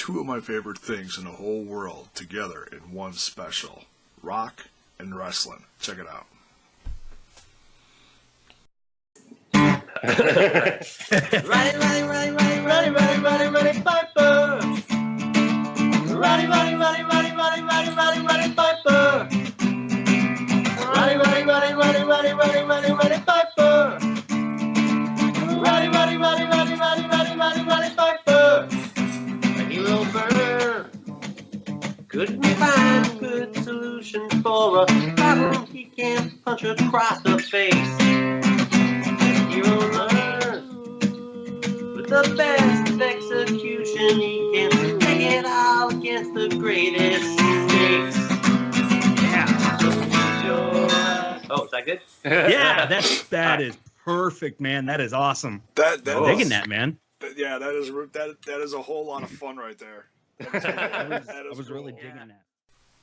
two of my favorite things in the whole world together in one special. Rock and wrestling. Check it out. Roddy, Roddy, Roddy, Roddy, Roddy, Roddy, Roddy, Roddy Piper. Roddy, Roddy, Roddy, Roddy, Roddy, Roddy, Roddy, Roddy Piper. Roddy, Roddy, Roddy, Roddy, Roddy, Roddy, Roddy, Roddy Piper. Roddy, Roddy, Roddy, Roddy, Roddy, Roddy, Roddy, Roddy Piper. A hero burner. Couldn't find a good solution for a problem he can't punch across the face. Hero learns with the best execution he can take it all against the greatest stakes. Yeah. Oh, is that good? Yeah, that is perfect, man. That is awesome. I'm digging that, man. Yeah, that is a whole lot of fun right there. I was really digging that.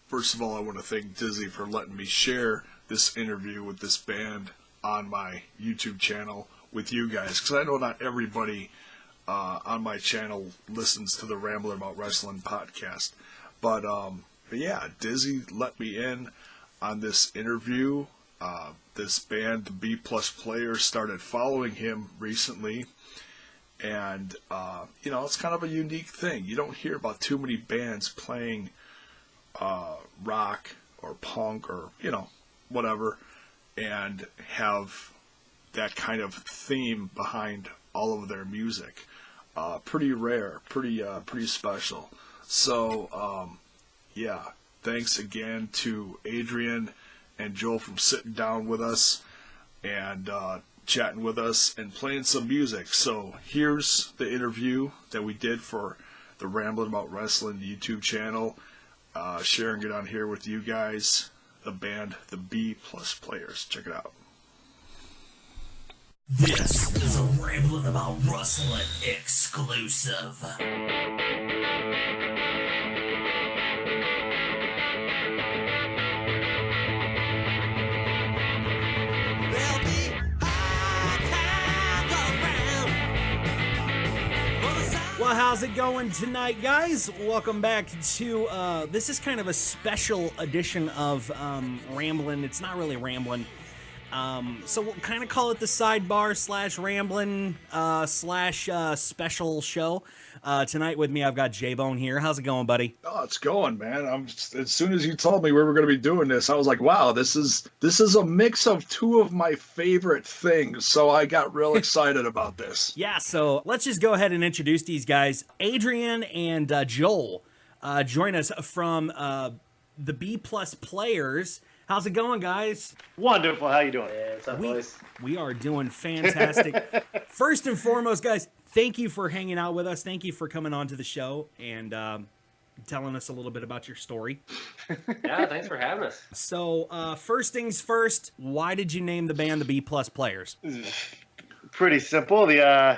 First of all, I want to thank Dyzzy for letting me share this interview with this band on my YouTube channel with you guys, because I know not everybody on my channel listens to the Rambling About Wrestling podcast. But yeah, Dyzzy let me in on this interview. This band, the B Plus Players, started following him recently. And, it's kind of a unique thing. You don't hear about too many bands playing rock or punk or, whatever, and have that kind of theme behind all of their music. Pretty rare, pretty special. So, yeah, thanks again to Adrian and Joel for sitting down with us and chatting with us and playing some music. So here's the interview that we did for the Rambling About Wrestling YouTube channel, sharing it on here with you guys, the band, the B Plus Players. Check it out. This is a Rambling About Wrestling exclusive. Well, how's it going tonight, guys? Welcome back to, this is kind of a special edition of Ramblin'. It's not really Ramblin'. So we'll kind of call it the sidebar / Ramblin' / special show. Tonight with me, I've got JAYBONE here. How's it going, buddy? Oh, it's going, man. As soon as you told me we were going to be doing this, I was like, wow, this is a mix of two of my favorite things. So I got real excited about this. Yeah, so let's just go ahead and introduce these guys. Adrian and Joel join us from the B Plus Players. How's it going, guys? Wonderful. How you doing? Yeah, what's up, boys? We are doing fantastic. First and foremost, guys, thank you for hanging out with us. Thank you for coming on to the show and telling us a little bit about your story. Yeah, thanks for having us. So, first things first, why did you name the band the B Plus Players? Pretty simple. The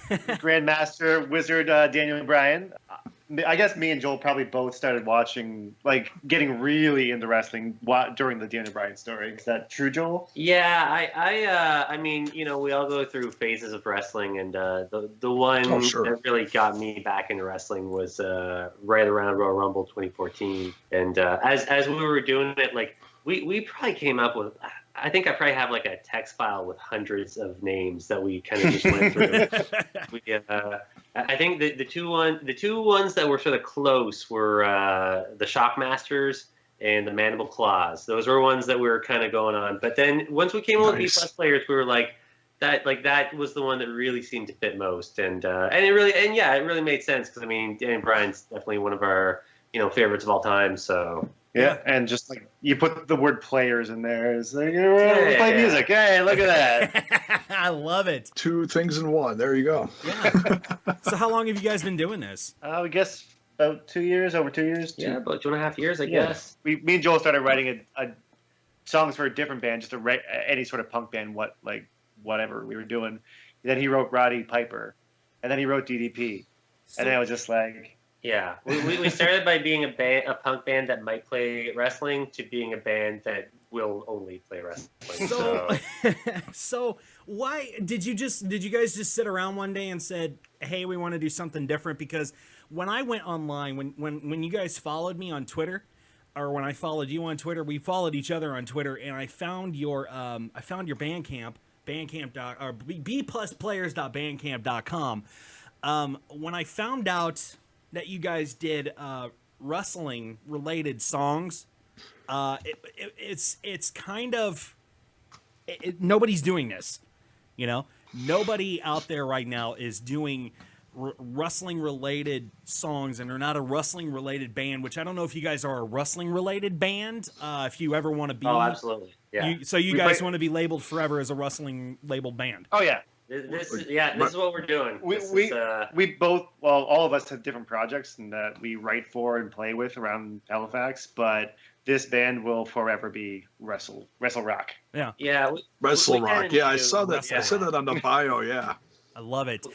Grandmaster Wizard Daniel Bryan. I guess me and Joel probably both started watching, getting really into wrestling during the Daniel Bryan story. Is that true, Joel? Yeah, I mean, we all go through phases of wrestling, and the one that really got me back into wrestling was right around Royal Rumble 2014. And as we were doing it, we probably came up with, I think I probably have a text file with hundreds of names that we kind of just went through. I think the two ones that were sort of close were the Shockmasters and the Mandible Claws. Those were ones that we were kind of going on. But then once we came on with B Plus Players, we were that was the one that really seemed to fit most, and it really made sense because Daniel Bryan's definitely one of our favorites of all time. So. Yeah, and just you put the word players in there. It's play music. Hey, look at that. I love it. Two things in one. There you go. Yeah. So how long have you guys been doing this? I guess about 2 years, over 2 years. Yeah, about 2.5 years, I guess. Me and Joel started writing a songs for a different band, just any sort of punk band, whatever we were doing. And then he wrote Roddy Piper, and then he wrote DDP, and then I was just yeah, we started by being a punk band that might play wrestling to being a band that will only play wrestling. So Why did you guys just sit around one day and said, "Hey, we want to do something different"? Because when I went online, when you guys followed me on Twitter, or when I followed you on Twitter, we followed each other on Twitter, and I found your Bandcamp, or bplusplayers.bandcamp.com. When I found out that you guys did wrestling related songs, it's kind of nobody's doing this, you know. Nobody out there right now is doing wrestling related songs, and they're not a wrestling related band, which I don't know if you guys are a wrestling related band. If you ever want to be, oh, absolutely, yeah. You guys want to be labeled forever as a wrestling labeled band? Oh yeah. This is what we're doing. We both, well, all of us have different projects and that we write for and play with around Halifax, but this band will forever be Wrestle Rock. Yeah. Yeah. Wrestle Rock. Yeah, I saw that. Wrestle I saw that on the bio. Yeah. I love it.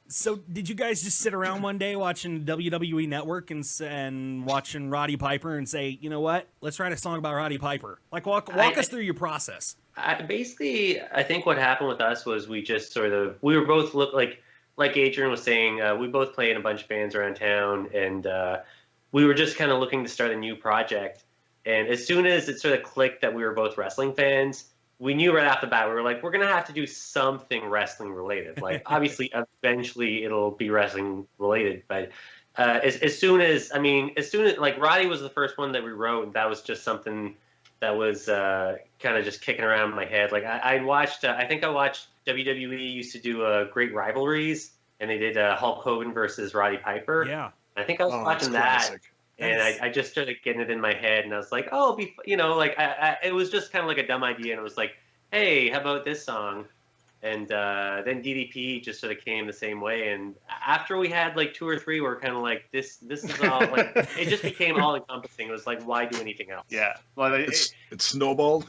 So, did you guys just sit around one day watching WWE Network and watching Roddy Piper and say, you know what, let's write a song about Roddy Piper? Like, walk us through your process. I think what happened with us was we just we were both like Adrian was saying, we both play in a bunch of bands around town, and we were just kind of looking to start a new project. And as soon as it sort of clicked that we were both wrestling fans, we knew right off the bat, we were like, we're going to have to do something wrestling related. Like, obviously, eventually it'll be wrestling related. But as soon as like Roddy was the first one that we wrote, and that was just something that was kind of just kicking around in my head. Like I watched WWE used to do great rivalries, and they did Hulk Hogan versus Roddy Piper. Yeah. I think I was watching that. Classic. And I just started getting it in my head, and I was like, oh, it was just kind of like a dumb idea, and it was like, hey, how about this song? And then DDP just sort of came the same way, and after we had like 2 or 3, we were kind of like, this is all, like, it just became all-encompassing. It was like, why do anything else? Yeah. Well, It snowballed.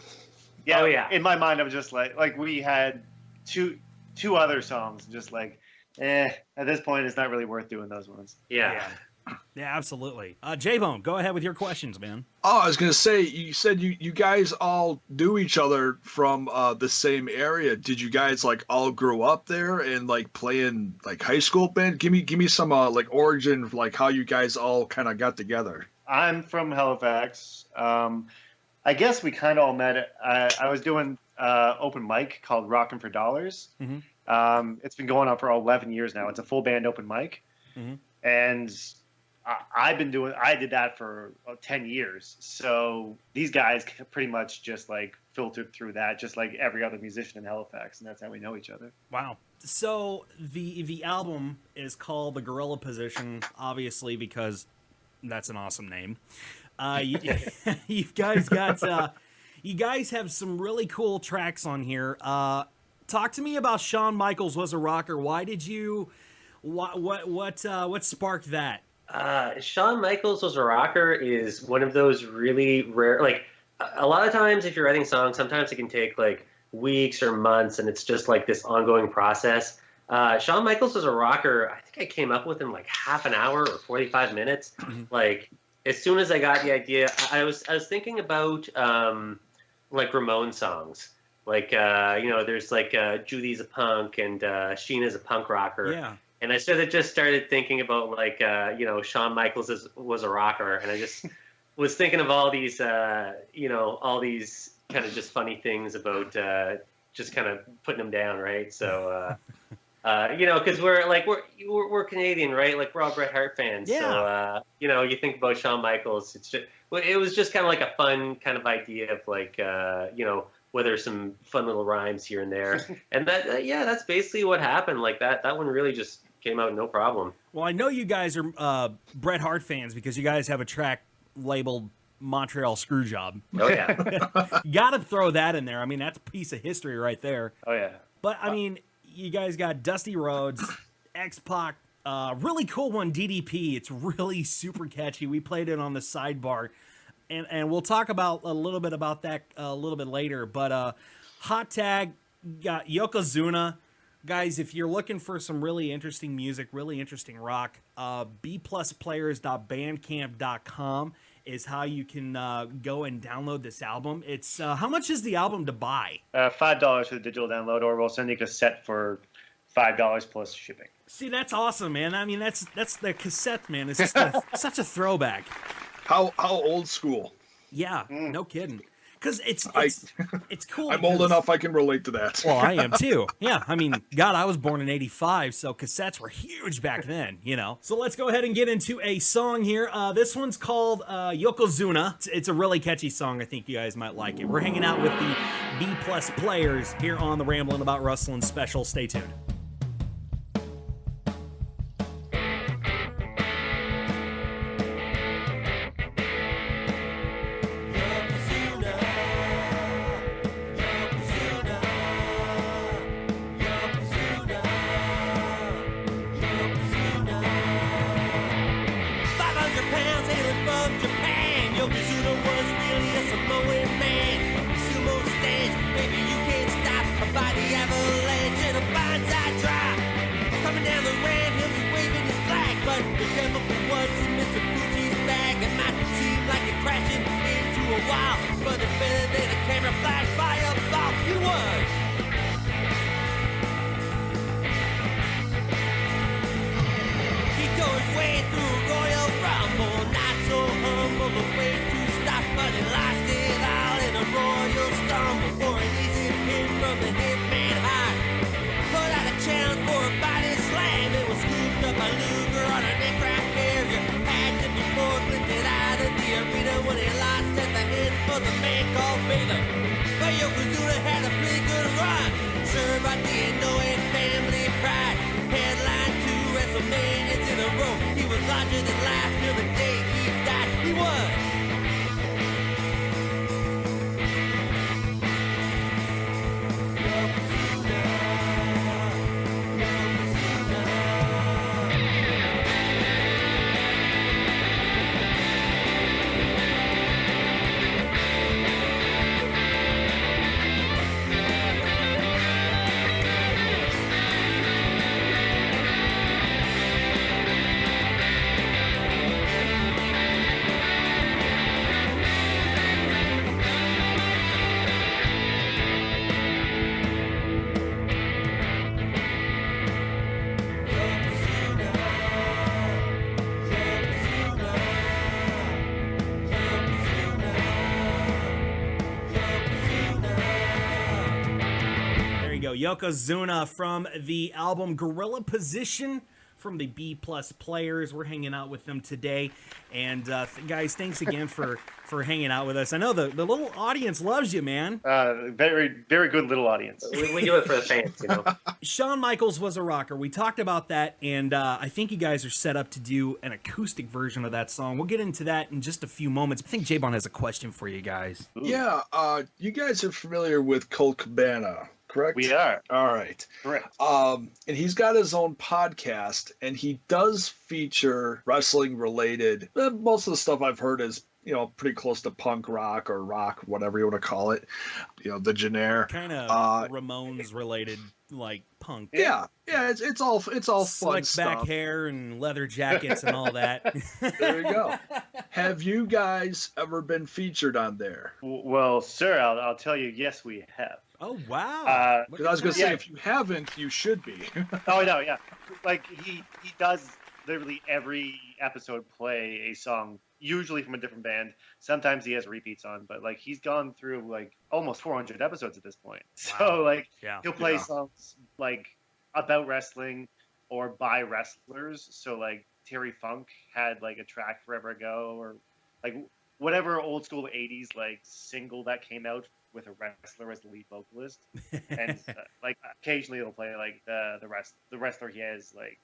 yeah. Oh, yeah. In my mind, I was just like we had two other songs, just like, at this point, it's not really worth doing those ones. Yeah. Yeah, absolutely. JAYBONE, go ahead with your questions, man. Oh, I was gonna say, you said you guys all knew each other from the same area. Did you guys like all grow up there and like play in like high school band? Give me some like origin, like how you guys all kind of got together. I'm from Halifax. I guess we kind of all met. I was doing open mic called Rockin' for Dollars. Mm-hmm. It's been going on for 11 years now. It's a full band open mic, and I did that for 10 years. So these guys pretty much just like filtered through that, just like every other musician in Halifax, and that's how we know each other. Wow. So the album is called The Gorilla Position, obviously, because that's an awesome name. You guys have some really cool tracks on here. Talk to me about Shawn Michaels Was a Rocker. Why did you? What sparked that? Shawn Michaels Was a Rocker is one of those really rare, like a lot of times if you're writing songs, sometimes it can take like weeks or months, and it's just like this ongoing process. Shawn Michaels Was a Rocker, I think I came up with in like half an hour or 45 minutes. Like as soon as I got the idea, I was thinking about like Ramones songs. Like there's like Judy's a punk and Sheena's a punk rocker. Yeah. And I started thinking about like Shawn Michaels was a rocker, and I just was thinking of all these all these kind of just funny things about just kind of putting them down, right? So because we're Canadian, right? Like we're all Bret Hart fans. Yeah. So you think about Shawn Michaels, it was just kind of like a fun kind of idea of like whether some fun little rhymes here and there, and that's basically what happened. Like that one really just came out no problem. Well, I know you guys are Bret Hart fans because you guys have a track labeled Montreal Screwjob. Oh yeah. Got to throw that in there. I mean, that's a piece of history right there. Oh yeah. But I mean, you guys got Dusty Rhodes, X-Pac, really cool one, DDP. It's really super catchy. We played it on the sidebar, and we'll talk about a little bit about that a little bit later. But Hot Tag got Yokozuna. Guys, if you're looking for some really interesting music, really interesting rock, bplusplayers.bandcamp.com is how you can go and download this album. It's how much is the album to buy? $5 for the digital download, or we'll send you a cassette for $5 plus shipping. See, that's awesome, man. I mean, that's the cassette, man. It's just such a throwback. How old school? Yeah, no kidding. Because it's cool. I'm old enough I can relate to that. Well, I am too. Yeah, I mean, God, I was born in '85, so cassettes were huge back then, you know. So let's go ahead and get into a song here. This one's called Yokozuna. It's a really catchy song. I think you guys might like it. We're hanging out with the B+ players here on the Ramblin' About Wrestling special. Stay tuned. Yokozuna had a pretty good run. Sure, but the Inoue family pride. Headline 2 WrestleManias in a row. He was larger than life till the day he died. He was. Yokozuna from the album Gorilla Position from the B+ players. We're hanging out with them today. And guys, thanks again for hanging out with us. I know the little audience loves you, man. Very, very good little audience. We do it for the fans, you know. Shawn Michaels was a rocker. We talked about that, and I think you guys are set up to do an acoustic version of that song. We'll get into that in just a few moments. I think JAYBONE has a question for you guys. Ooh. Yeah, you guys are familiar with Colt Cabana, correct? We are. All right. Correct. And he's got his own podcast, and he does feature wrestling related. Most of the stuff I've heard is, you know, pretty close to punk rock or rock, whatever you want to call it. You know, the generic. Kind of Ramones related, like punk. Yeah, it's all fun Slick stuff. back hair and leather jackets and all that. There you go. Have you guys ever been featured on there? Well, sir, I'll tell you, yes, we have. Oh, wow. Because I was going to say, if you haven't, you should be. Oh, no, yeah. Like, he does literally every episode play a song, usually from a different band. Sometimes he has repeats on, but, like, he's gone through, like, almost 400 episodes at this point. Wow. So, like, Yeah. he'll play songs, like, about wrestling or by wrestlers. So, like, Terry Funk had, like, a track forever ago, or, like, whatever old school 80s, like, single that came out with a wrestler as the lead vocalist, and like occasionally it'll play like the wrestler he has like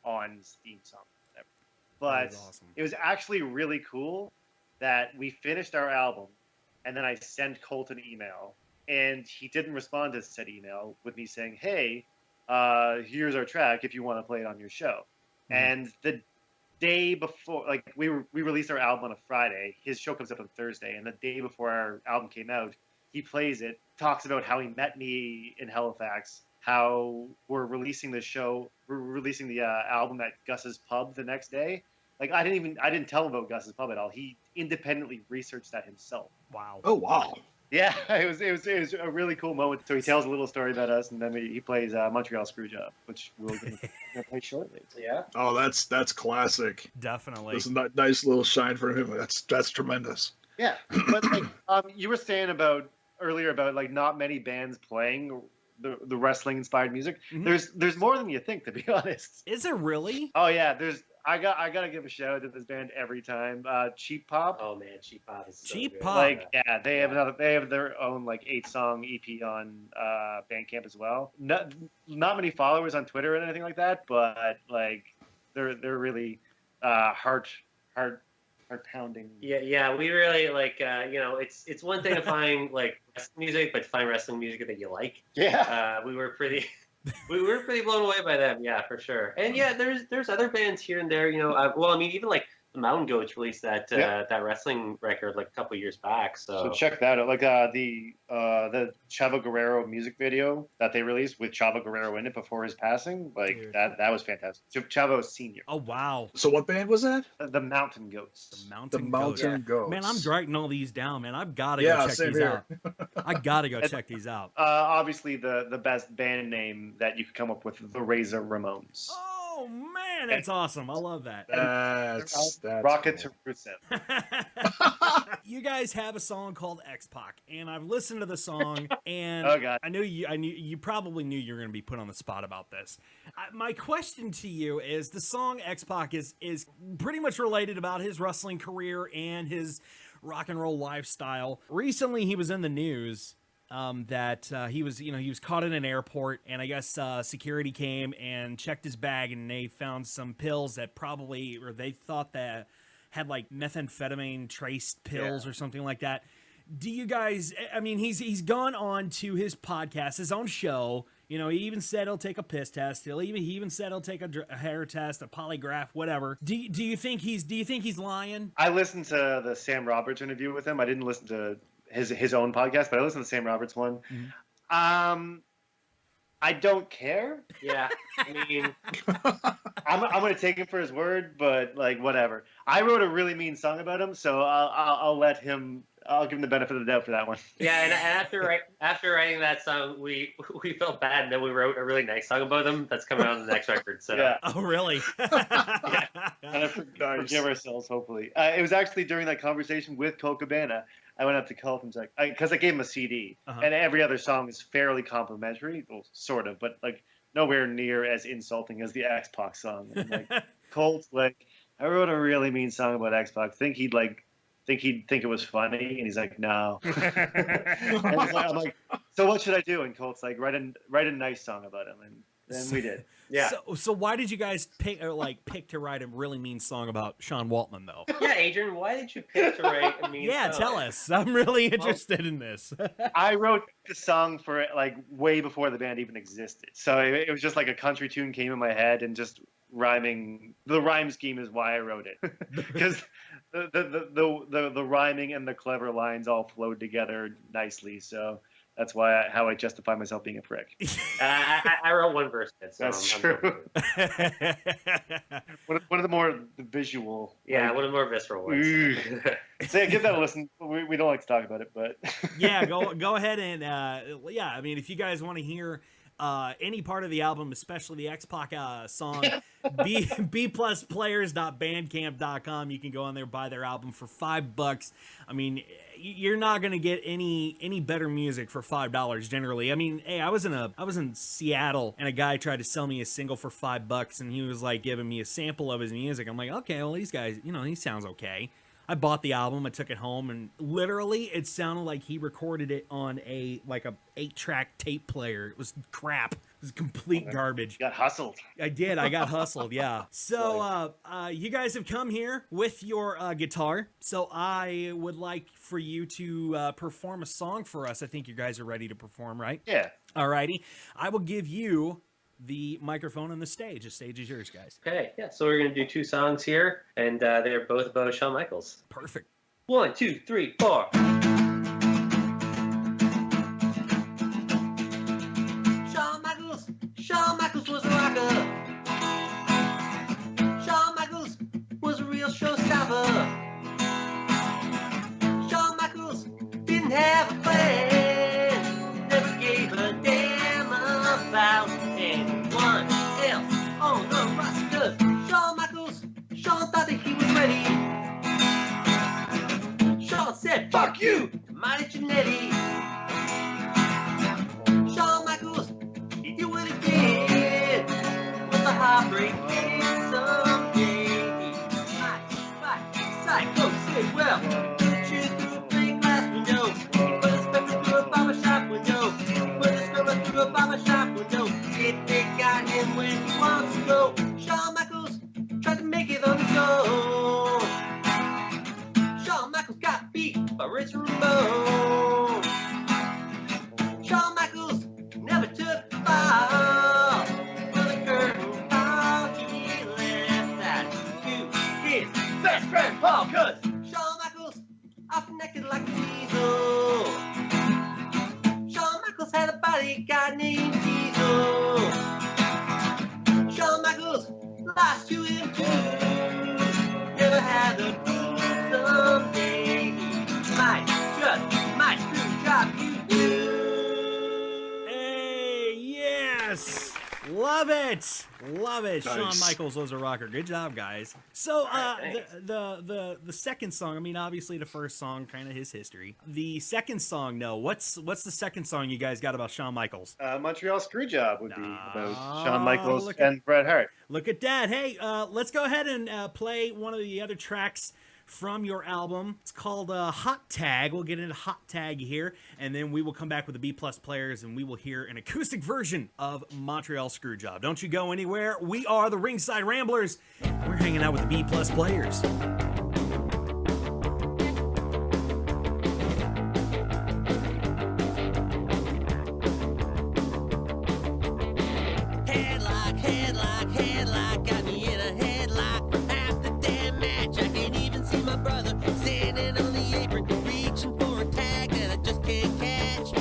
on Steam song, whatever. But awesome. It was actually really cool that we finished our album, and then I sent Colt an email, and he didn't respond to said email with me saying, "Hey, here's our track if you want to play it on your show." Mm-hmm. And the day before, like we released our album on a Friday, his show comes up on Thursday, and the day before our album came out, he plays it, talks about how he met me in Halifax, how we're releasing the album at Gus's Pub the next day, Like I didn't tell him about Gus's Pub at all. He independently researched that himself. Wow. Oh wow. Yeah, it was a really cool moment. So he tells a little story about us, and then he plays Montreal Screwjob, which we're going to play shortly. So, yeah. Oh, that's classic. Definitely. This is a nice little shine for him. That's tremendous. Yeah, but like you were saying earlier about like not many bands playing the wrestling inspired music. Mm-hmm. There's more than you think, to be honest. Is there really? Oh yeah, I gotta give a shout out to this band every time. Cheap Pop. Oh man, Cheap Pop is so Cheap good. Pop. Like yeah, they have their own like 8-song EP on Bandcamp as well. Not many followers on Twitter or anything like that, but like they're really heart pounding. Yeah, we really like. It's one thing to find like wrestling music, but to find wrestling music that you like. Yeah. We were pretty blown away by them. Yeah, for sure. And yeah, there's other bands here and there. Even like the Mountain Goats released that wrestling record like a couple years back. So check that out. Like the Chavo Guerrero music video that they released with Chavo Guerrero in it before his passing. Like Dude. that was fantastic. Chavo Senior. Oh wow. So what band was that? The Mountain Goats. The Mountain The Goats. Mountain Goats. Man, I'm writing all these down, man. I've got to go Yeah, check same these here. out. I got to go check these out. Obviously the best band name that you could come up with, the Razor Ramones. Oh man, that's awesome. I love that. That's Rocket cool. to Rusev. You guys have a song called X-Pac, and I've listened to the song, and Oh, God. I knew you probably knew you were going to be put on the spot about this. My question to you is: the song X-Pac is pretty much related about his wrestling career and his rock and roll lifestyle. Recently, he was in the news. That he was caught in an airport, and I guess security came and checked his bag, and they found some pills that they thought that had like methamphetamine traced pills or something like that. Do you guys? I mean, he's gone on to his podcast, his own show. He even said he'll take a piss test. He even said he'll take a hair test, a polygraph, whatever. Do you think he's lying? I listened to the Sam Roberts interview with him. I didn't listen to his own podcast, but I listened to Sam Roberts one. Mm-hmm. I don't care. yeah, I mean, I'm gonna take him for his word, but like whatever. I wrote a really mean song about him, so I'll let him. I'll give him the benefit of the doubt for that one. yeah. And after writing that song, we felt bad, and then we wrote a really nice song about them that's coming out on the next record. So Yeah. Oh, really? Kind of forgive ourselves, hopefully. It was actually during that conversation with Cole Cabana. I went up to Cole and was like, because I gave him a CD, and every other song is fairly complimentary, well, sort of, but like nowhere near as insulting as the X-Pac song. And like Colt's like, I wrote a really mean song about X-Pac. Think he'd think it was funny, and he's like, no. And I'm like, so what should I do? And Colt's like, write a nice song about him, and then we did. yeah. So why did you guys pick to write a really mean song about Sean Waltman though? Yeah, Adrian, why did you pick to write a mean Yeah, song? tell us. I'm really interested in this. I wrote the song for like way before the band even existed. So it was just like a country tune came in my head, and just rhyming. The rhyme scheme is why I wrote it, because the rhyming and the clever lines all flowed together nicely. So that's how I justify myself being a prick. I wrote one verse. So That's I'm true. One of the more visual. Yeah, one of the more visceral ones. So yeah, give that a listen. We don't like to talk about it, but Yeah, go ahead and I mean, if you guys want to hear any part of the album, especially the X-Pac song, bplusplayers.bandcamp.com. You can go on there, buy their album for $5. I mean, you're not gonna get any better music for $5 generally. I mean, hey, I was in Seattle, and a guy tried to sell me a single for $5, and he was like giving me a sample of his music. I'm like, okay, well, these guys, he sounds okay. I bought the album, I took it home, and literally it sounded like he recorded it on a 8-track tape player. It was crap. It was complete garbage. got hustled. I did. I got hustled, yeah. So you guys have come here with your guitar, so I would like for you to perform a song for us. I think you guys are ready to perform, right? Yeah. Alrighty. I will give you the microphone and the stage. The stage is yours, guys. Okay, yeah. So we're gonna do 2 songs here, and they're both about Shawn Michaels. Perfect. 1, 2, 3, 4. Shawn Michaels was a rocker. Shawn Michaels was a I'll break it someday. Psycho, say well. Shoot through a plate glass window. Put a spectrum through a barber shop window. Put a sperma through a barber shop window. If they got him when he wants to go. Shawn Michaels tried to make it on his own. Shawn Michaels got beat by Rich Ramone. Shawn Michaels never took the fall. For the curtain call, he left that to his best friend Paul. Cause Shawn Michaels often acted like a weasel. Shawn Michaels had a bodyguard named Diesel. Shawn Michaels lost to him too. Never had the blues someday. Might screw job you do. Hey, yes! Love it! Love it. Nice. Shawn Michaels was a rocker. Good job, guys. So, thanks. the second song, I mean, obviously the first song, kind of his history. The second song, no. What's the second song you guys got about Shawn Michaels? Montreal Screwjob would be about Oh, Shawn Michaels look at- and Bret Hart. Look at that. Hey, let's go ahead and play one of the other tracks from your album. It's called Hot Tag. We'll get into Hot Tag here, and then we will come back with the B+ players, and we will hear an acoustic version of Montreal Screwjob. Don't you go anywhere. We are the Ringside Ramblers. We're hanging out with the B+ players. Headlock, headlock, headlock, got me in a headlock for half the damn match. I can't even see my brother standing on the apron, reaching for a tag that I just can't catch.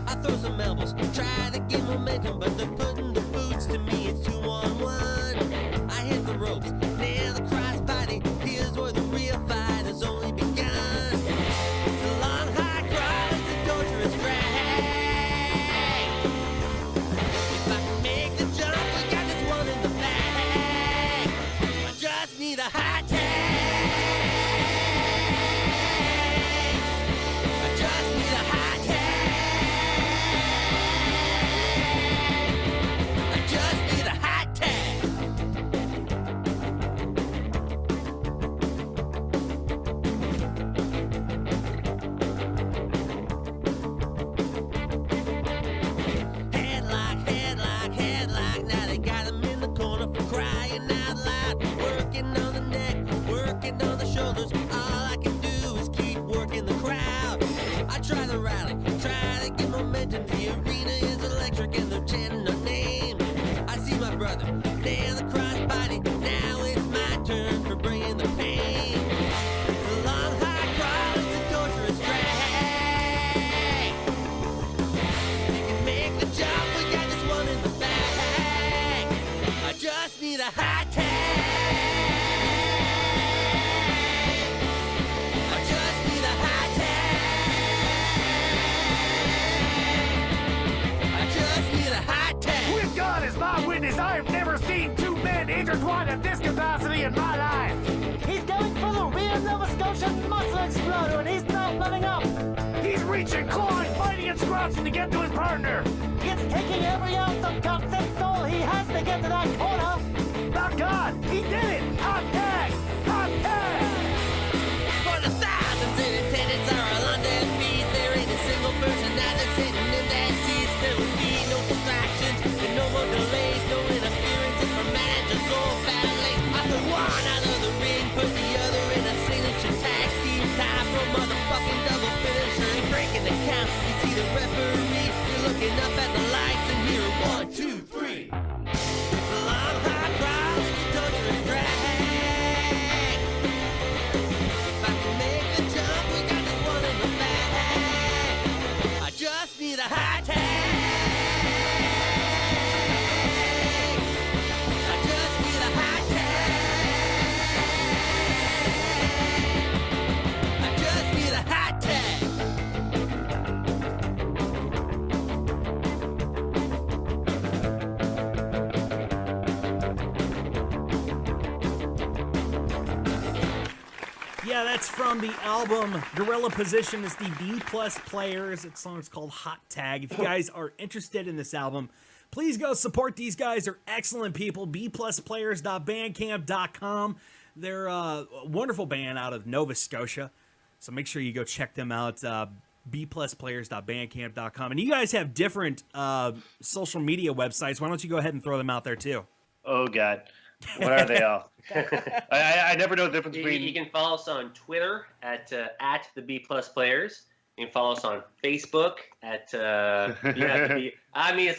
I throw some elbows, try to get momentum, but they're putting the boots to me. It's 2-on-1. I hit the ropes, nail the crossbody. Here's where the real fight has only begun. It's a long high crawl, it's a torturous drag. If I can make the jump, we got this one in the bag. I just need a high tag. I just need a high tag. I just need a high tag. Headlock, headlock, headlock. Now they got him in the corner for crying out loud. Working on the neck, working on the shoulders. All I can do is keep working the crowd. I try to rally, try to get momentum. The arena is electric and they're chanting our name. I see my brother nail the crossbody. Now it's my turn for bringing the pain. It's a long high crawl, it's a torturous drag. If you can make the jump, we got this one in the bag. I just need a high tag. I just need a high tag. I just need a high tag. With God as my witness, I have never seen two men intertwined at this capacity in my life. He's going for the real Nova Scotian muscle exploder, and he's not letting up. He's reaching, clawing, fighting, and scrouching to get to his partner. It's taking every ounce of guts and soul. He has to get to that corner. By God, he did it! Hot tag! Hot tag! For the thousands in attendance are all on their feet. There ain't a single person now that's sitting in that seat. There will be no distractions and no more delays, no interferences from managers or ballet. I put one out of the ring, put the other in a signature tag team tie for a motherfucking double finisher. Ain't breaking the count, you see the referee. You're looking up at the lights and hear 1, 2, 3. It's a long high crawl, it's a torturous drag. If I can make the jump, we got this one in the bag. I just need a high tag. I just need a high tag. I just need a high tag. Yeah, that's from the album Gorilla Position. It's the B+ players. That song's called Hot Tag. If you guys are interested in this album, Please go support these guys. They're excellent people. bplusplayers.bandcamp.com. They're a wonderful band out of Nova Scotia. So make sure you go check them out. bplusplayers.bandcamp.com. And you guys have different social media websites. Why don't you go ahead and throw them out there too? Oh, God. What are they all? I never know the difference between... You can follow us on Twitter at the B Plus Players. You can follow us on Facebook at it's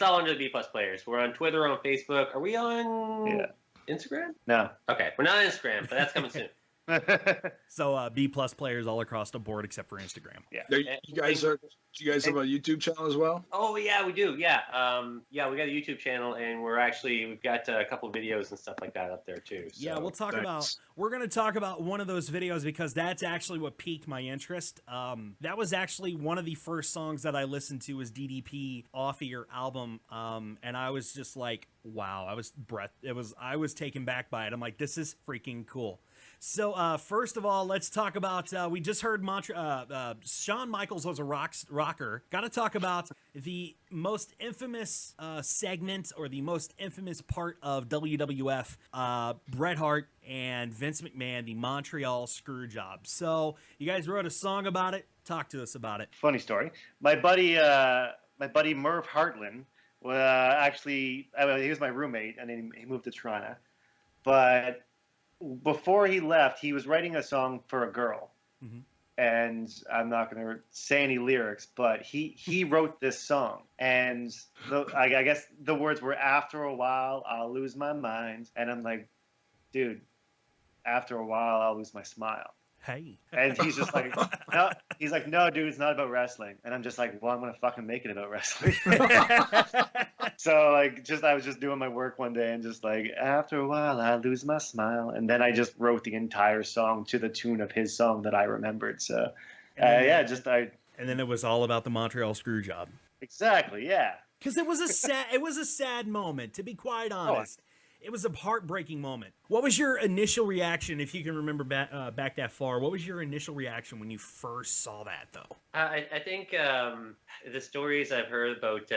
all under the B Plus Players. We're on Twitter, on Facebook. Are we on Instagram? No. Okay, we're not on Instagram, but that's coming soon. So B Plus Players all across the board except for Instagram. Yeah. Do you guys have a YouTube channel as well? Oh yeah, we do. Yeah, we got a YouTube channel, and we've got a couple videos and stuff like that up there too. So. Yeah, we're going to talk about one of those videos because that's actually what piqued my interest. That was actually one of the first songs that I listened to was DDP off of your album, and I was just like, wow, I was taken back by it. I'm like, this is freaking cool. So first of all, let's talk about, we just heard Shawn Michaels was a rocker. Got to talk about the most infamous segment or the most infamous part of WWF, Bret Hart and Vince McMahon, the Montreal Screwjob. So you guys wrote a song about it. Talk to us about it. Funny story. My buddy Merv Hartland, he was my roommate, and then he moved to Toronto. But before he left, he was writing a song for a girl. Mm-hmm. And I'm not going to say any lyrics, but he wrote this song. And I guess the words were, after a while, I'll lose my mind. And I'm like, dude, after a while, I'll lose my smile. Hey. And he's just like, no. He's like, no, dude, it's not about wrestling. And I'm just like, well, I'm going to fucking make it about wrestling. So, I was just doing my work one day and just like, after a while, I lose my smile. And then I just wrote the entire song to the tune of his song that I remembered. So, And then it was all about the Montreal Screwjob. Exactly, yeah. Because it was a sad moment, to be quite honest. It was a heartbreaking moment. What was your initial reaction, if you can remember back that far? What was your initial reaction when you first saw that, though? I think the stories I've heard about,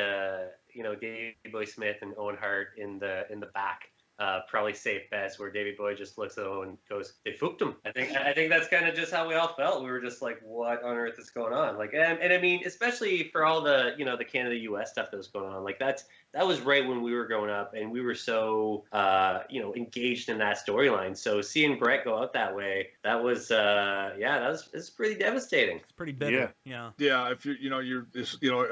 Davey Boy Smith and Owen Hart in the back probably say it best, where Davey Boy just looks at Owen and goes, "They fooked him." I think that's kind of just how we all felt. We were just like, "What on earth is going on?" Like, and I mean, especially for all the the Canada-US stuff that was going on. Like that was right when we were growing up, and we were so engaged in that storyline. So seeing Bret go out that way, that was it's pretty devastating. It's pretty bitter. Yeah. If you're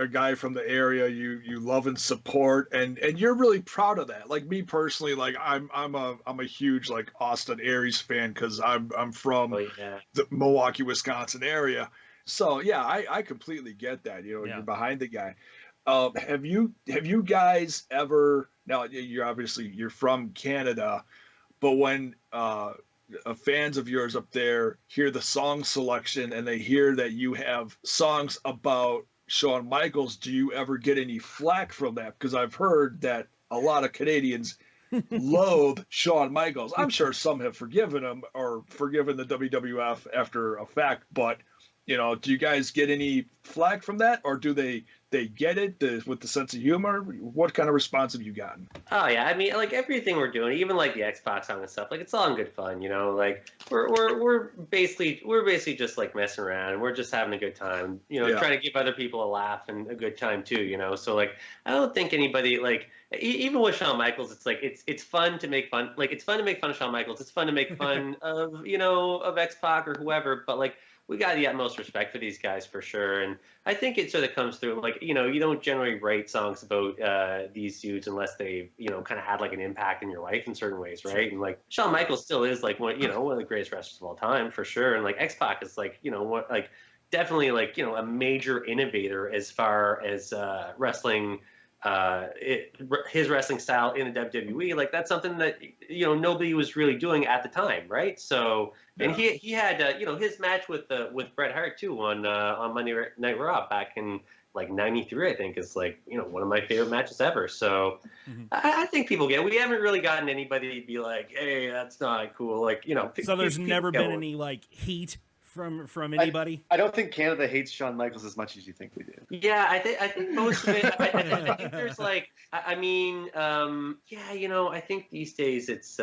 a guy from the area, you love and support, and you're really proud of that. Like me personally, like I'm a huge like Austin Aries fan because I'm from the Milwaukee, Wisconsin area. So yeah, I completely get that. You're behind the guy. Have you guys ever, now you're from Canada, but when fans of yours up there hear the song selection and they hear that you have songs about Shawn Michaels, do you ever get any flack from that? Because I've heard that a lot of Canadians loathe Shawn Michaels. I'm sure some have forgiven him or forgiven the WWF after a fact, but do you guys get any flack from that, or do they get it with the sense of humor? What kind of response have you gotten? Oh yeah, I mean, like everything we're doing, even like the X-Pac song and stuff, like it's all in good fun, Like we're basically just like messing around, and we're just having a good time, trying to give other people a laugh and a good time too, So like, I don't think anybody like. Even with Shawn Michaels, it's like it's fun to make fun. Like it's fun to make fun of Shawn Michaels. It's fun to make fun of of X-Pac or whoever. But like we got the utmost respect for these guys for sure. And I think it sort of comes through. Like you don't generally write songs about these dudes unless they kind of had like an impact in your life in certain ways, right? And like Shawn Michaels still is like one of the greatest wrestlers of all time for sure. And like X-Pac is like definitely like a major innovator as far as wrestling. His wrestling style in the WWE, like that's something that nobody was really doing at the time, right? So, and he had his match with Bret Hart too on Monday Night Raw back in like '93, I think, is like one of my favorite matches ever. So, I think people get. We haven't really gotten anybody to be like, "Hey, that's not cool." Like So there's never been any like heat from anybody? I don't think Canada hates Shawn Michaels as much as you think they do. Yeah, I think most of it. I think there's like, I mean, yeah, I think these days it's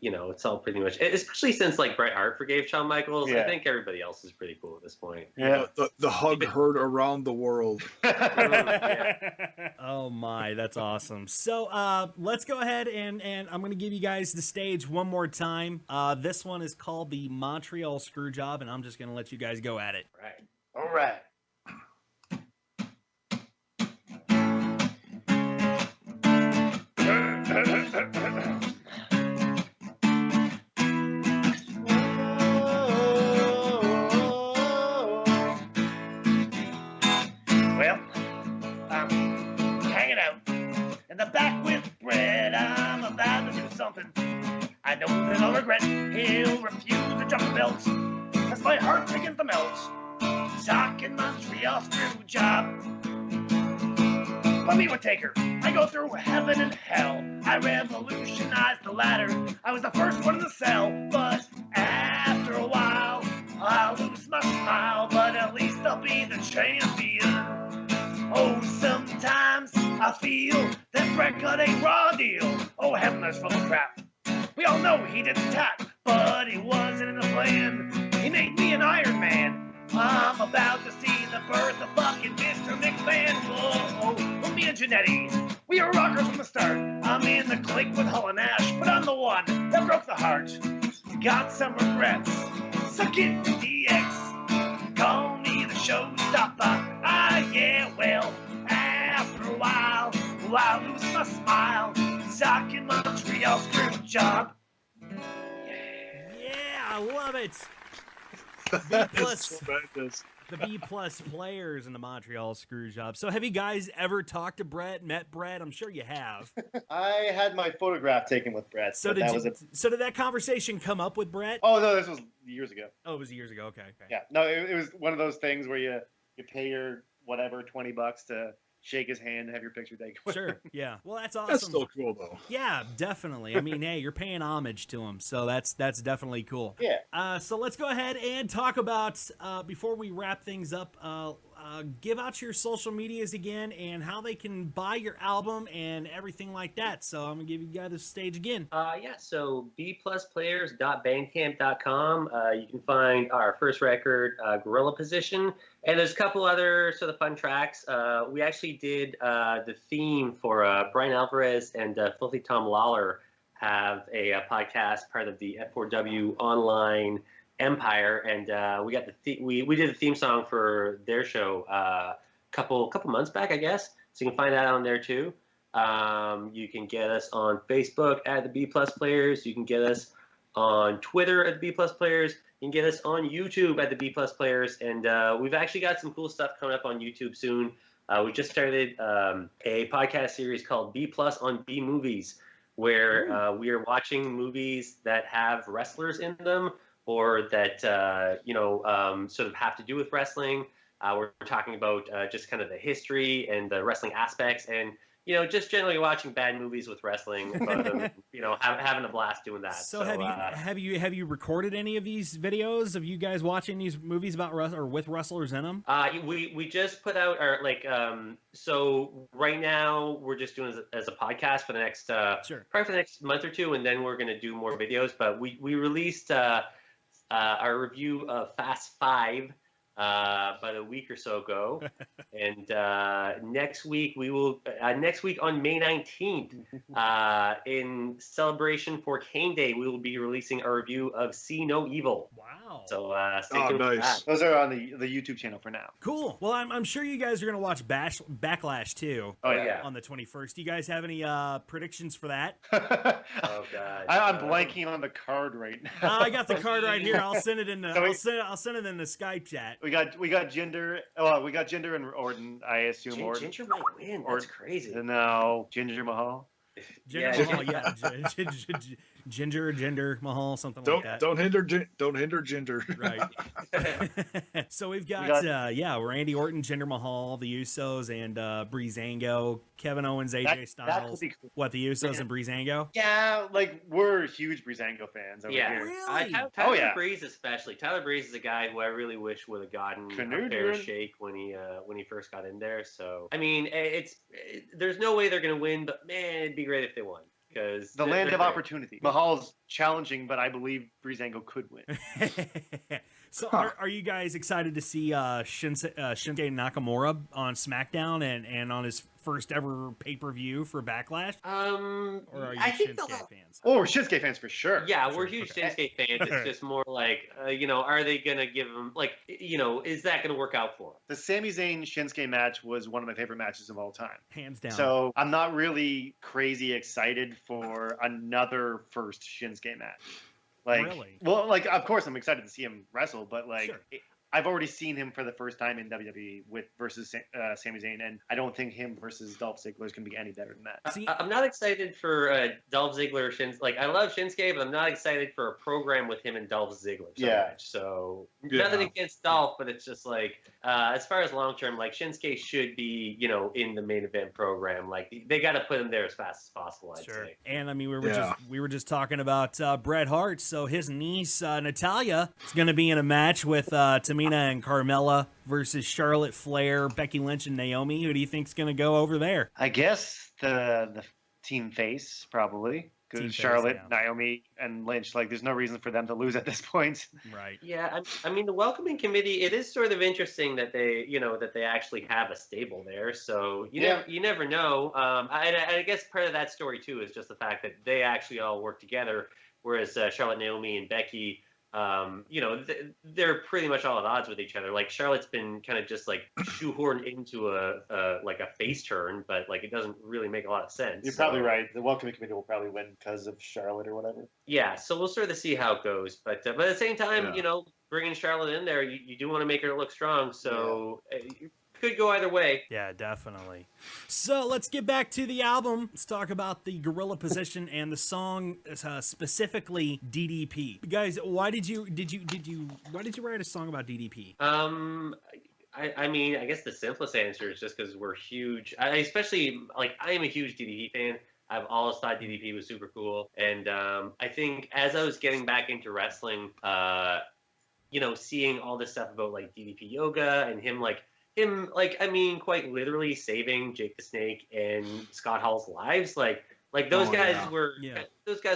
it's all pretty much, especially since like Bret Hart forgave Shawn Michaels. Yeah. I think everybody else is pretty cool at this point. Yeah. The hug heard around the world. Yeah. Oh my, that's awesome. So let's go ahead and I'm gonna give you guys the stage one more time. This one is called the Montreal Screwjob, and I'm just gonna let you guys go at it. Right. All right. Well, I'm hanging out in the back with Brett. I'm about to do something I know that I'll regret. He'll refuse to drop the belt as my heart begins to melt. Talking Montreal screw job. Let me would take her. I go through heaven and hell. I revolutionized the ladder. I was the first one in the cell, but after a while, I'll lose my smile. But at least I'll be the champion. Oh, sometimes I feel that Brett got a raw deal. Oh, heaven, that's full of crap. We all know he didn't tap, but he wasn't in the plan. He made me an Iron Man. I'm about to see the birth of fucking Mr. McMahon. Whoa, well, me and Janetti, we are rockers from the start. I'm in the clique with Hull and Ash, but I'm the one that broke the heart. Got some regrets. Suck it, DX. Call me the showstopper. Yeah, well, after a while, I'll lose my smile. Talking Montreal screw job. Yeah, I love it. B plus, Tremendous. the B plus players in the Montreal Screwjob. So have you guys ever talked to Brett, met Brett? I'm sure you have. I had my photograph taken with Brett. So but did that you, was a... so did that conversation come up with Brett? Oh no, this was years ago. Oh, it was years ago. Okay. Yeah, no, it was one of those things where you pay your whatever $20 to shake his hand and have your picture taken. Sure. Yeah. Well, that's awesome. That's still cool though. Yeah, definitely. I mean, hey, you're paying homage to him, so that's definitely cool. Yeah. So let's go ahead and talk about before we wrap things up. Give out your social medias again and how they can buy your album and everything like that. So I'm gonna give you guys the stage again. Yeah, so bplusplayers.bandcamp.com. You can find our first record, Gorilla Position, and there's a couple other sort of fun tracks. We actually did the theme for Brian Alvarez and Filthy Tom Lawler have a podcast, part of the F4W online empire, and we got we did the theme song for their show couple months back, I guess. So you can find that on there too. You can get us on Facebook at the B Plus Players. You can get us on Twitter at the B Plus Players. You can get us on YouTube at the B Plus Players, and we've actually got some cool stuff coming up on YouTube soon. We just started a podcast series called B Plus on B Movies, where we are watching movies that have wrestlers in them, or that sort of have to do with wrestling. We're talking about just kind of the history and the wrestling aspects, and just generally watching bad movies with wrestling, but having a blast doing that. So have you recorded any of these videos of you guys watching these movies about or with wrestlers in them? We just put out our so right now we're just doing it as a podcast for the next Sure. probably for the next month or two, and then we're going to do more videos. But we released our review of Fast 5 about a week or so ago, and next week on May 19th, in celebration for Cane Day, we will be releasing a review of See No Evil. Wow. So stay tuned for that. Those are on the YouTube channel for now. Cool. Well, I'm sure you guys are gonna watch Backlash too. Oh yeah. On the 21st. Do you guys have any predictions for that? Oh god. I'm blanking on the card right now. I got the card right here. I'll send it in the. I'll send it in the Skype chat. We got Jinder. Oh, we got Jinder and Orton. I assume Orton. Ginger might win. That's crazy. No, Jinder Mahal. Jinder Yeah. Mahal, yeah. Jinder Mahal, something like that. Don't hinder Jinder. Right. So we've got Randy Orton, Jinder Mahal, the Usos, and Breezango, Kevin Owens, AJ That Styles. would be cool. What, the Usos and Breezango? Yeah, like we're huge Breezango fans over Yeah. here. Really? Tyler yeah. Breeze especially. Tyler Breeze is a guy who I really wish would have gotten a fair Canadian. shake when he first got in there. So I mean, there's no way they're gonna win, but man, it'd be great if they won because The land of opportunity. Mahal's challenging, but I believe Breezango could win. So are you guys excited to see Shinsuke Nakamura on SmackDown and on his first ever pay-per-view for Backlash? Or are you I think Shinsuke fans? Oh, we're Shinsuke fans for sure. Yeah, we're huge Shinsuke fans. It's just more like, are they gonna give him is that gonna work out for him? The Sami Zayn Shinsuke match was one of my favorite matches of all time. Hands down. So I'm not really crazy excited for another first Shinsuke match. Really? Well, of course I'm excited to see him wrestle, but Sure. I've already seen him for the first time in WWE versus Sami Zayn, and I don't think him versus Dolph Ziggler is going to be any better than that. See, I'm not excited for Dolph Ziggler. I love Shinsuke, but I'm not excited for a program with him and Dolph Ziggler so much. So nothing against Dolph, but it's just as far as long term, Shinsuke should be, in the main event program. They got to put him there as fast as possible. I'd say. And I mean, we were just talking about Bret Hart. So his niece Natalia is going to be in a match with Tamina and Carmella versus Charlotte Flair, Becky Lynch, and Naomi. Who do you think's going to go over there? I guess the team face probably. Because Charlotte, Naomi, and Lynch, there's no reason for them to lose at this point. Right. Yeah, I mean, the welcoming committee, it is sort of interesting that they actually have a stable there. So you never know. I guess part of that story too is just the fact that they actually all work together, whereas Charlotte, Naomi, and Becky, they're pretty much all at odds with each other. Charlotte's been kind of just shoehorned into a face turn, but it doesn't really make a lot of sense. You're probably right. The welcoming committee will probably win because of Charlotte or whatever. Yeah, so we'll sort of see how it goes. But at the same time, bringing Charlotte in there, you do want to make her look strong. So could go either way. Yeah, definitely. So let's get back to the album. Let's talk about the Gorilla Position and the song, specifically DDP. Guys, why did you write a song about DDP? I mean, I guess the simplest answer is just because we're huge. I am a huge DDP fan. I've always thought DDP was super cool, and I think as I was getting back into wrestling, seeing all this stuff about DDP yoga and him quite literally saving Jake the Snake and Scott Hall's lives. Those guys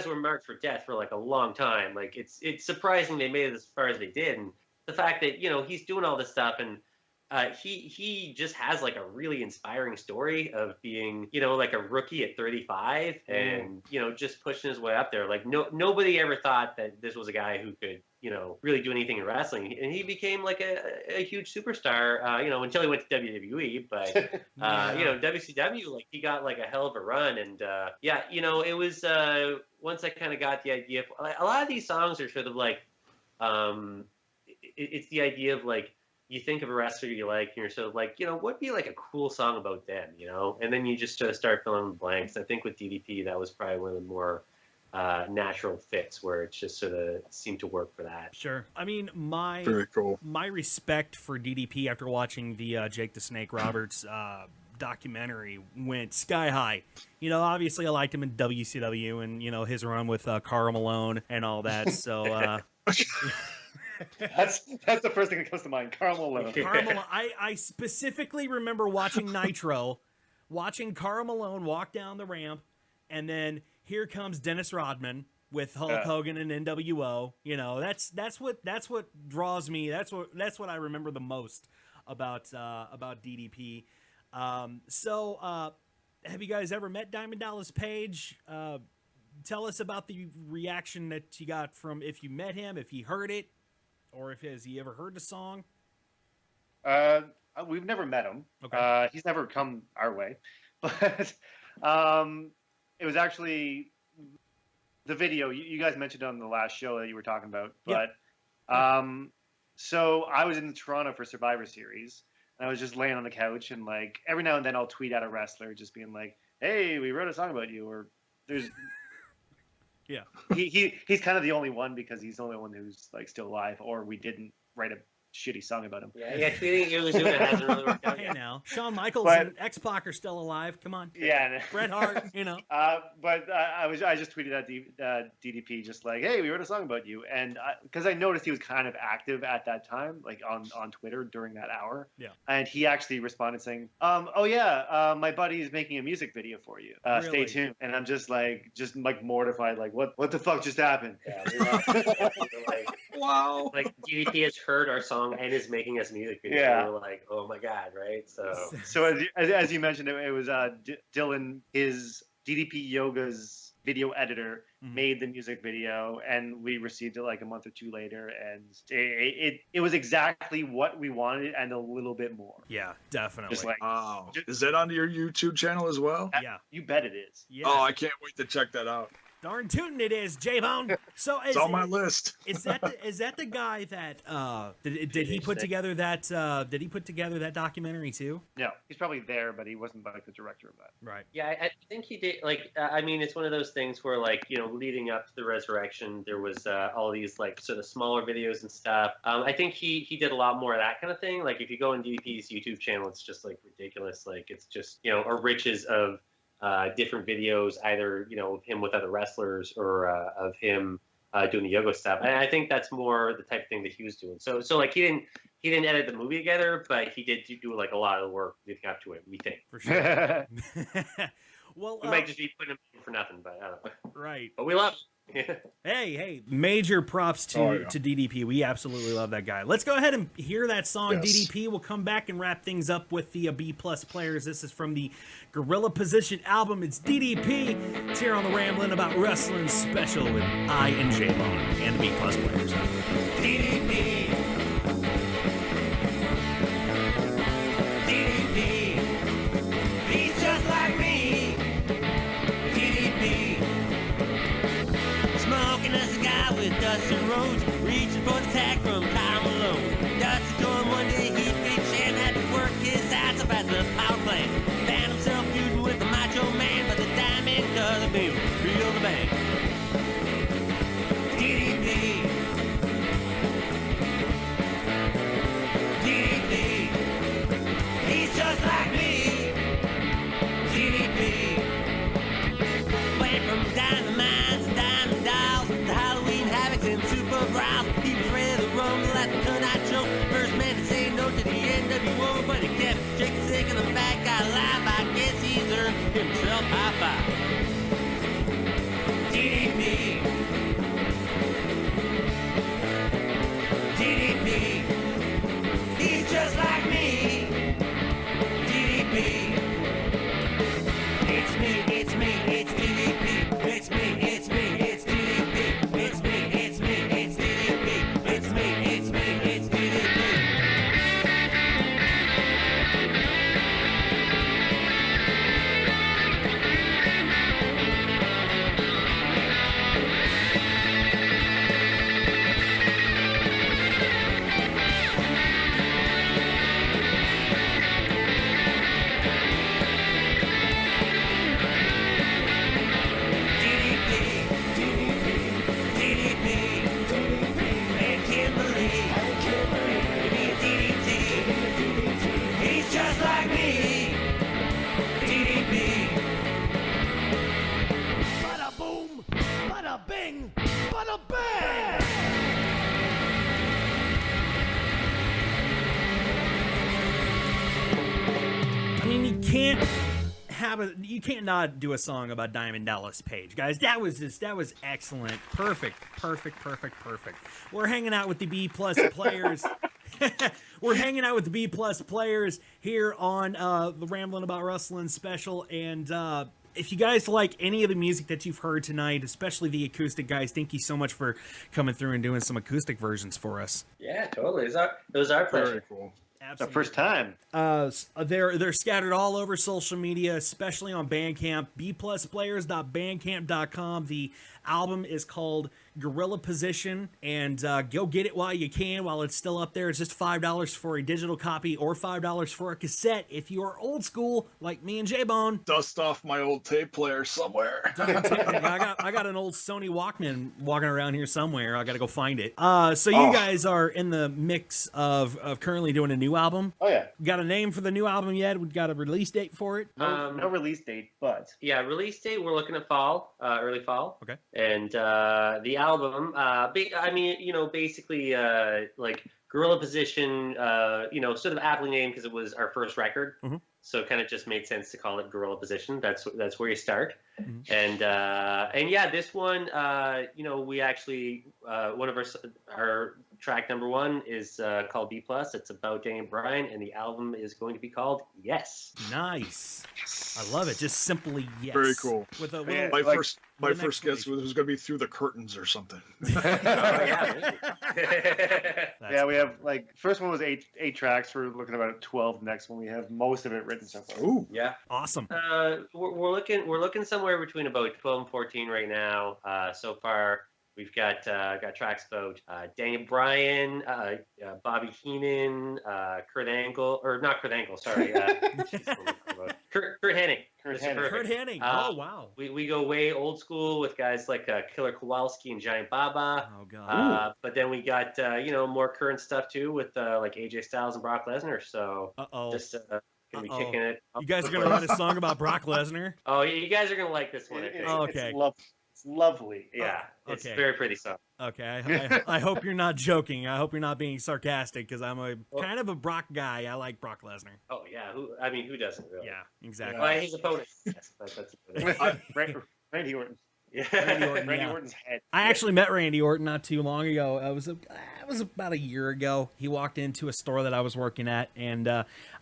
were marked for death for a long time. It's surprising they made it as far as they did, and the fact that he's doing all this stuff and he just has a really inspiring story of being a rookie at 35 and just pushing his way up there. Nobody ever thought that this was a guy who could really do anything in wrestling, and he became a huge superstar until he went to WWE. But WCW, he got a hell of a run, and it was once I kind of got the idea of, a lot of these songs are sort of it's the idea of you think of a wrestler you like, and you're sort of what'd be a cool song about them, and then you just sort of start filling in the blanks. I think with DDP, that was probably one of the more natural fits where it just sort of seemed to work for that. Sure. I mean, Very cool. my respect for DDP after watching the Jake the Snake Roberts documentary went sky high. Obviously I liked him in WCW and, his run with Karl Malone and all that. So, That's the first thing that comes to mind. Karl Malone. Karl Malone. I specifically remember watching Nitro, watching Karl Malone walk down the ramp, and then here comes Dennis Rodman with Hulk Hogan and NWO. That's what draws me. That's what I remember the most about DDP. So have you guys ever met Diamond Dallas Page? Tell us about the reaction that you got from, if you met him, if he heard it, or has he ever heard the song? We've never met him. Okay. He's never come our way. But it was actually the video you guys mentioned on the last show that you were talking about. But so I was in Toronto for Survivor Series. And I was just laying on the couch, and every now and then I'll tweet at a wrestler just being like, hey, we wrote a song about you, or there's. Yeah. He's kind of the only one because he's the only one who's like still alive, or we didn't write a shitty song about him. Yeah, tweeting Yokozuna hasn't really worked out Hey yet. now, Shawn Michaels But- and X-Pac are still alive. Come on. Yeah. Bret Hart, you know. But I just tweeted at DDP just like, hey, we wrote a song about you, and because I noticed he was kind of active at that time, like on Twitter during that hour. Yeah. And he actually responded saying, oh yeah, my buddy is making a music video for you. Stay Really? tuned. And I'm just mortified, like what the fuck just happened? Yeah, we were like, Wow. like DDP has heard our song and is making us music video. Yeah. We're like, oh my god, right? So So as you mentioned, it was Dylan, his DDP Yoga's video editor, Mhm. made the music video, and we received it like a month or two later, and it was exactly what we wanted and a little bit more. Yeah, definitely. Just like, Wow. Is that on your YouTube channel as well? yeah. you bet it is. Yeah. Oh, I can't wait to check that out. Darn tootin' it is, J-Bone. So It's on my list. is that the guy that did he put together that documentary too? No, he's probably there, but he wasn't like the director of that. Right. yeah, I think he did. Like, I mean, it's one of those things where, like, you know, leading up to the resurrection, there was all these like sort of smaller videos and stuff. I think he did a lot more of that kind of thing. Like, if you go on DDP's YouTube channel, it's just like ridiculous. Like, it's just, you know, a riches of different videos, either, you know, of him with other wrestlers or of him doing the yoga stuff. And I think that's more the type of thing that he was doing. So like he didn't edit the movie together, but he did do like a lot of the work leading up to it, we think. For sure. Well, We might just be putting him in for nothing, but I don't know. right. But we love him. Hey, major props to DDP. We absolutely love that guy. Let's go ahead and hear that song, Yes. DDP. We'll come back and wrap things up with the B+ players. This is from the Gorilla Position album. It's DDP. It's here on the Ramblin' About Wrestling special with I and JAYBONE and the B+ players. DDP. DDP. He's just like me. DDP. Smoking a cigar with Dustin Rhodes, reaching for the tag from Kyle Malone. Dustin told him one day he'd reach and had to work his ass up at the power plant. Found himself feuding with the Macho Man, but the diamond doesn't mean real the bank. DDP. DDP. He's just like me. DDP. Went from dynamite to diamond dials to Halloween havocs and super growls. He was ready to rumble at the Tonight Show. First man to say no to the NWO, but he kept chicken sick in the back. Got alive. I guess he's earned himself high five. DDP. DDP. He's just like me. DDP. It's me, it's me, it's DDP. It's me, it's me, it's DDP. It's me, it's me, it's DDP. It's me, it's me, it's DDP. You can't not do a song about Diamond Dallas Page, guys. That was excellent. Perfect. We're hanging out with the B+ players. We're hanging out with the B+ players here on the Ramblin' About Wrestling special. And if you guys like any of the music that you've heard tonight, especially the acoustic guys, thank you so much for coming through and doing some acoustic versions for us. Yeah, totally. It was our pleasure. Very cool. The first time. They're scattered all over social media, especially on Bandcamp. bplusplayers.bandcamp.com. The album is called Gorilla Position, and go get it while you can, while it's still up there. It's just $5 for a digital copy or $5 for a cassette if you are old school like me and JAYBONE. Dust off my old tape player somewhere. I got an old Sony Walkman walking around here somewhere. I got to go find it. So you guys are in the mix of currently doing a new album. Oh yeah. Got a name for the new album yet? We got a release date for it? No release date, but Yeah, release date, we're looking at fall, early fall. Okay. And the album, I mean, you know, basically like Gorilla Position, you know, sort of aptly named because it was our first record. Mhm. So it kind of just made sense to call it Gorilla Position. That's where you start. Mhm. And yeah, this one, you know, we actually one of our track number 1 is called B+. It's about Daniel Bryan, and the album is going to be called Yes. Nice. I love it. Just simply yes. Very cool. With a little, Yeah, My like, first guess was going to be Through the Curtains or something. Oh, yeah. yeah, we have like first one was eight tracks. We're looking about 12. Next one we have most of it written so far. Ooh. Yeah. awesome. We're looking somewhere between about 12 and 14 right now. So far, we've got tracks about Daniel Bryan, Bobby Heenan, Kurt Angle, or not Kurt Angle, sorry, Kurt Hennig. Kurt Mr. Hennig. Perfect. Kurt Hennig. Uh, Oh, wow. We go way old school with guys like Killer Kowalski and Giant Baba. Oh, God. But then we got you know, more current stuff too with like AJ Styles and Brock Lesnar. So Uh-oh. just gonna be Uh-oh. kicking it. You guys are going to write a song about Brock Lesnar? Oh, you guys are gonna like this one. I think. Oh, okay. It's lovely. Yeah, it's okay. a very pretty song. Okay, I hope you're not joking. I hope you're not being sarcastic, because I'm a kind of a Brock guy. I like Brock Lesnar. Oh yeah, who doesn't really? Yeah, exactly. Well, he's opponent. Yes, that's Randy Orton. yeah. Randy Orton, Randy yeah. Orton's head. I actually met Randy Orton not too long ago. It was about a year ago. He walked into a store that I was working at, and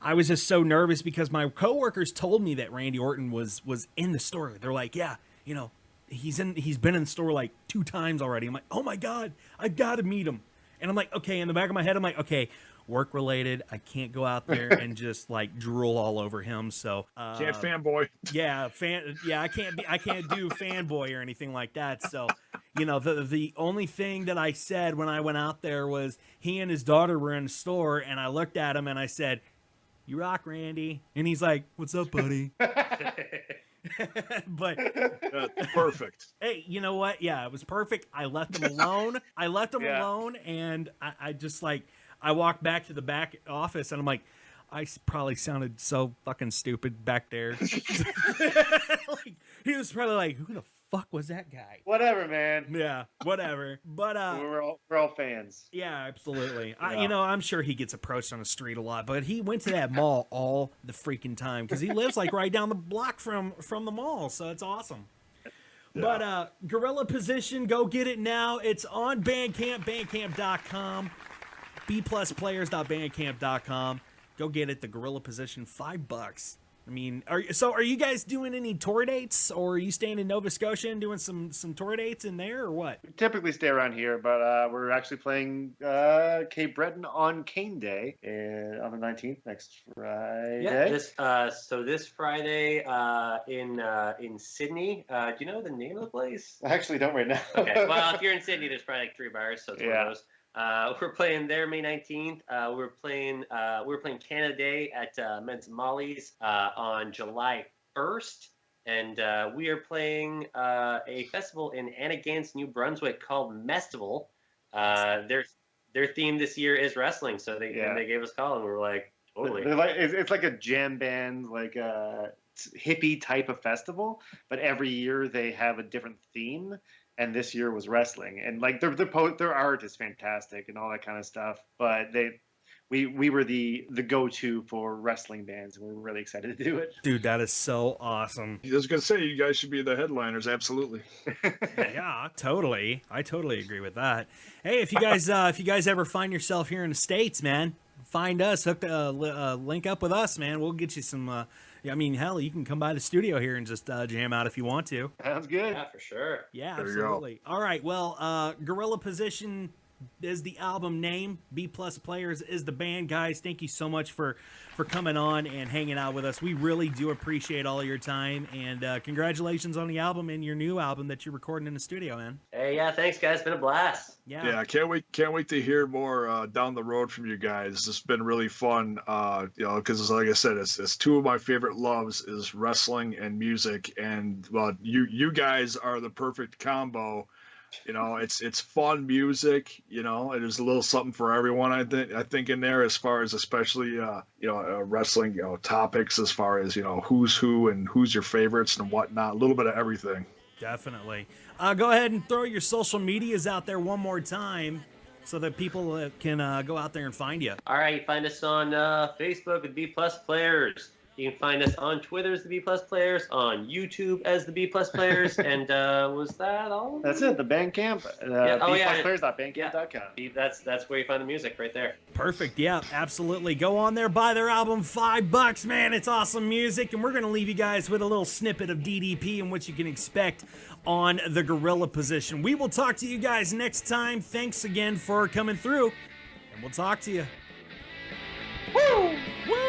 I was just so nervous because my coworkers told me that Randy Orton was in the store. They're like, yeah, you know, he's been in the store like 2 times already. I'm like, oh my God, I gotta meet him. And I'm like, okay, in the back of my head, I'm like, okay, work related. I can't go out there and just like drool all over him. So Can't fanboy. yeah, I can't do fanboy or anything like that. So, you know, the only thing that I said when I went out there was he and his daughter were in the store, and I looked at him and I said, "You rock, Randy." And he's like, "What's up, buddy?" But Perfect. hey, you know what? Yeah, it was perfect. I left him alone. Yeah. Alone, and I just like I walked back to the back office, and I'm like, I probably sounded so fucking stupid back there. Like, he was probably like, "Who the fuck was that guy?" Whatever, man. Yeah, whatever. But We're all fans. yeah, absolutely. Yeah. You know, I'm sure he gets approached on the street a lot, but he went to that mall all the freaking time because he lives like right down the block from the mall, so it's awesome. But Gorilla Position, go get it now. It's on Bandcamp, bandcamp.com, bplusplayers.bandcamp.com. Go get it. The Gorilla Position, $5. I mean, are you guys doing any tour dates, or are you staying in Nova Scotia and doing some tour dates in there, or what? We typically stay around here, but we're actually playing Cape Breton on Cane Day on the 19th, next Friday. Yeah, this Friday in Sydney. Do you know the name of the place? I actually don't right now. Okay, well, if you're in Sydney, there's probably like 3 bars, so it's one Yeah. of those. We're playing there May 19th. We're playing Canada Day at Men's Molly's on July 1st, and we are playing a festival in Annagans, New Brunswick called Mestival. Their theme this year is wrestling, so they gave us a call, and we were like, totally. They're like, it's like a jam band, like a hippie type of festival, but every year they have a different theme. And this year was wrestling, and like their art is fantastic and all that kind of stuff. But we were the go-to for wrestling bands, and we're really excited to do it. Dude, that is so awesome. I was gonna say you guys should be the headliners. Absolutely. Yeah, totally. I totally agree with that. Hey, if you guys ever find yourself here in the States, man, find us, link up with us, man. We'll get you some. I mean, hell, you can come by the studio here and just jam out if you want to. Sounds good. Yeah, for sure. Yeah, There you go. absolutely. All right, well, Gorilla Position, is the album name. B Plus Players is the band. Guys, thank you so much for coming on and hanging out with us. We really do appreciate all your time, and congratulations on the album and your new album that you're recording in the studio, man. Hey, yeah, thanks, guys. It's been a blast. Yeah, can't wait to hear more down the road from you guys. It's been really fun, because like I said, it's two of my favorite loves is wrestling and music, and you guys are the perfect combo. It's fun music. There's a little something for everyone. I think in there, as far as especially wrestling topics, as far as who's who and who's your favorites and whatnot. A little bit of everything. Definitely. Go ahead and throw your social medias out there one more time so that people can go out there and find you. All right, find us on Facebook at B Plus Players. You can find us on Twitter as the B Plus Players, on YouTube as the B Plus Players, and was that all? That's it. The Bandcamp. bplusplayers.bandcamp.com. That's where you find the music right there. Perfect. Yeah, absolutely. Go on there, buy their album, $5, man. It's awesome music, and we're gonna leave you guys with a little snippet of DDP and what you can expect on the gorilla position. We will talk to you guys next time. Thanks again for coming through, and we'll talk to you. Woo! Woo!